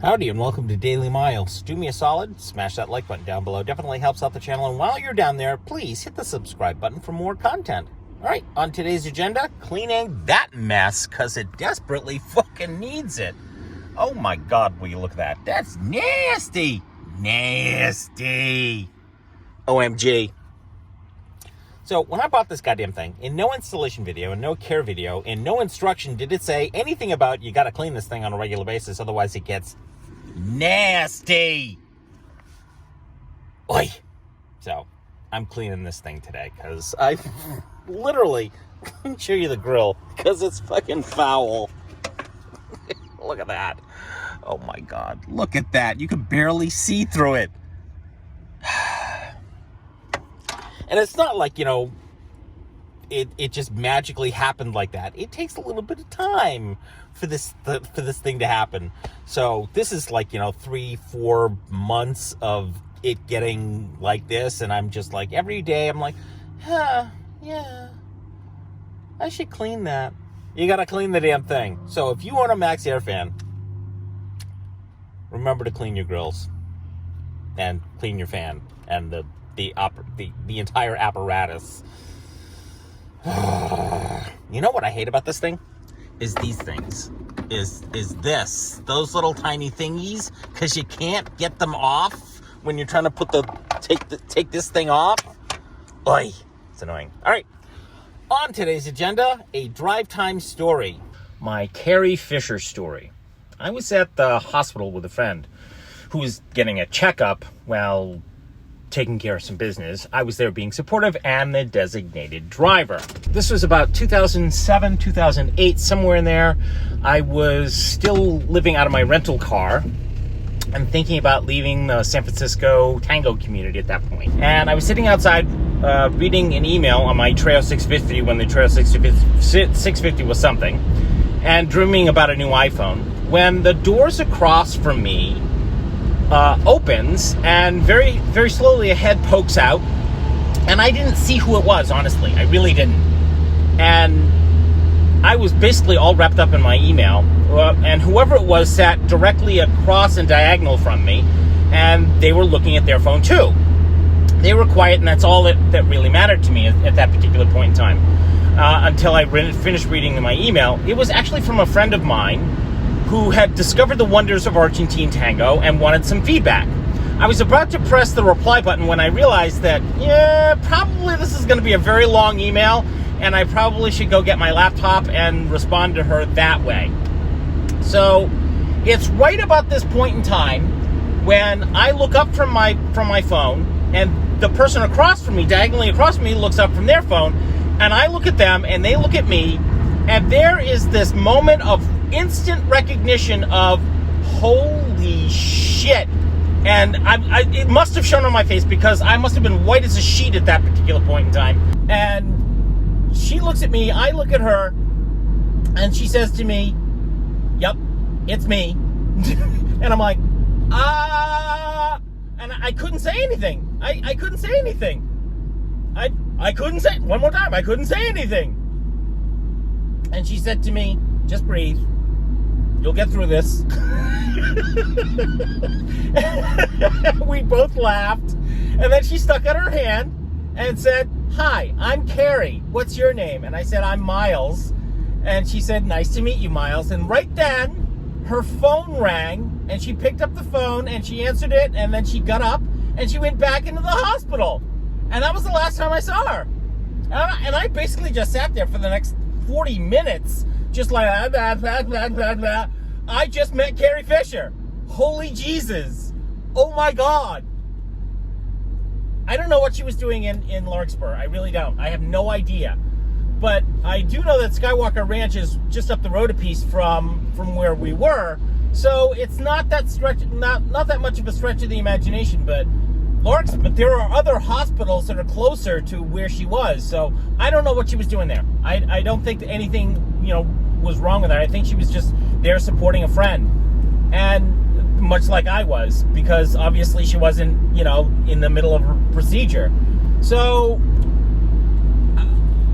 Howdy and welcome to Daily Miles. Do me a solid, smash that like button down below. Definitely helps out the channel. And while you're down there, please hit the subscribe button for more content. All right, on today's agenda, cleaning that mess because it desperately fucking needs it. Oh my God, will you look at that? That's nasty. Nasty. OMG. So when I bought this goddamn thing, in no installation video, in no care video, in no instruction did it say anything about you got to clean this thing on a regular basis, otherwise it gets nasty. Oi. So I'm cleaning this thing today because I literally couldn't show you the grill because it's fucking foul. Look at that. Oh my God. Look at that. You can barely see through it. And it's not like, it just magically happened like that. It takes a little bit of time for this thing to happen. So this is like, 3-4 months of it getting like this. And I'm just like, every day I'm like, yeah, I should clean that. You got to clean the damn thing. So if you want a Max Air fan, remember to clean your grills and clean your fan and the entire apparatus. You know what I hate about this thing? Is these things. Is those little tiny thingies, because you can't get them off when you're trying to take this thing off. Oy, it's annoying. All right, on today's agenda, a drive time story. My Carrie Fisher story. I was at the hospital with a friend who was getting a checkup while taking care of some business. I was there being supportive and the designated driver. This was about 2007, 2008, somewhere in there. I was still living out of my rental car and thinking about leaving the San Francisco tango community at that point. And I was sitting outside reading an email on my Treo 650 when the Treo 650 was something, and dreaming about a new iPhone, when the doors across from me opens, and very, very slowly a head pokes out, and I didn't see who it was, honestly. I really didn't. And I was basically all wrapped up in my email, and whoever it was sat directly across and diagonal from me, and they were looking at their phone too. They were quiet, and that's all that really mattered to me at that particular point in time, until I finished reading my email. It was actually from a friend of mine who had discovered the wonders of Argentine tango and wanted some feedback. I was about to press the reply button when I realized that, probably this is going to be a very long email, and I probably should go get my laptop and respond to her that way. So it's right about this point in time when I look up from my phone, and the person across from me, diagonally across from me, looks up from their phone, and I look at them, and they look at me, and there is this moment of instant recognition of holy shit. And it must have shown on my face because I must have been white as a sheet at that particular point in time. And she looks at me, I look at her, and she says to me, "Yep, it's me." And I'm like, and I couldn't say anything. I couldn't say anything. I couldn't say, one more time, I couldn't say anything. And she said to me, "Just breathe. You'll get through this." We both laughed. And then she stuck out her hand and said, "Hi, I'm Carrie. What's your name?" And I said, "I'm Miles." And she said, "Nice to meet you, Miles." And right then, her phone rang, and she picked up the phone, and she answered it, and then she got up, and she went back into the hospital. And that was the last time I saw her. And I basically just sat there for the next 40 minutes, just like, I just met Carrie Fisher. Holy Jesus. Oh my God. I don't know what she was doing in Larkspur. I really don't. I have no idea. But I do know that Skywalker Ranch is just up the road a piece from where we were. So it's not that much of a stretch of the imagination, but there are other hospitals that are closer to where she was. So I don't know what she was doing there. I don't think that anything, was wrong with her. I think she was just there supporting a friend. And much like I was, because obviously she wasn't, in the middle of a procedure. So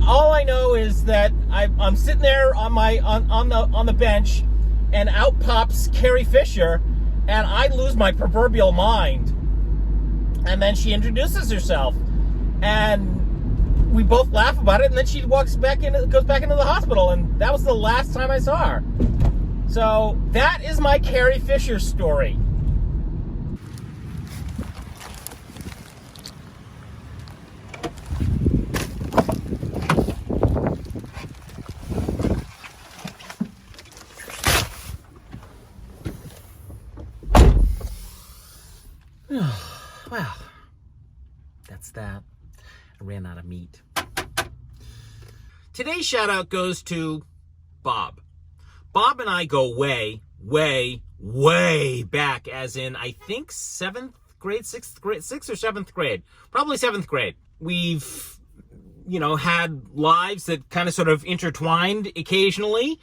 all I know is that I'm sitting there on the bench, and out pops Carrie Fisher, And I lose my proverbial mind. And then she introduces herself. And we both laugh about it. And then she goes back into the hospital. And that was the last time I saw her. So that is my Carrie Fisher story. Well, that's that. I ran out of meat. Today's shout out goes to Bob. Bob and I go way, way, way back, as in, I think 7th grade, 6th or 7th grade, probably 7th grade. We've, had lives that kind of sort of intertwined occasionally.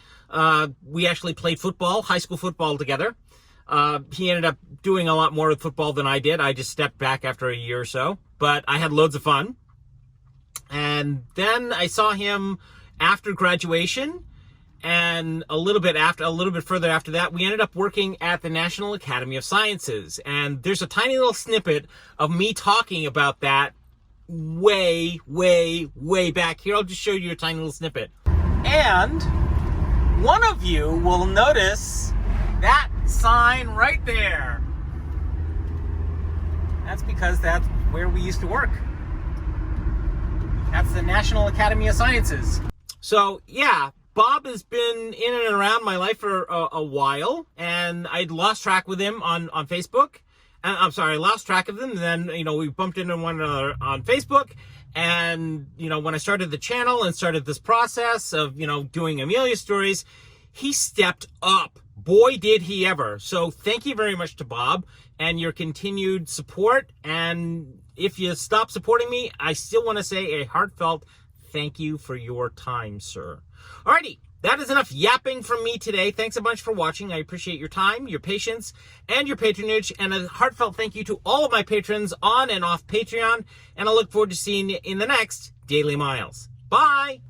We actually played football, high school football together. He ended up doing a lot more with football than I did. I just stepped back after a year or so, but I had loads of fun. And then I saw him after graduation, and a little bit further after that, we ended up working at the National Academy of Sciences. And there's a tiny little snippet of me talking about that way, way, way back here. I'll just show you a tiny little snippet. And one of you will notice that sign right there. That's because that's where we used to work. That's the National Academy of Sciences. So yeah, Bob has been in and around my life for a while, and I'd lost track with him on Facebook. I lost track of him, and then, we bumped into one another on Facebook. And, when I started the channel and started this process of, doing Amelia stories, he stepped up. Boy, did he ever. So thank you very much to Bob and your continued support. And if you stop supporting me, I still want to say a heartfelt thank you for your time, sir. Alrighty, that is enough yapping from me today. Thanks a bunch for watching. I appreciate your time, your patience, and your patronage. And a heartfelt thank you to all of my patrons on and off Patreon. And I look forward to seeing you in the next Daily Miles. Bye!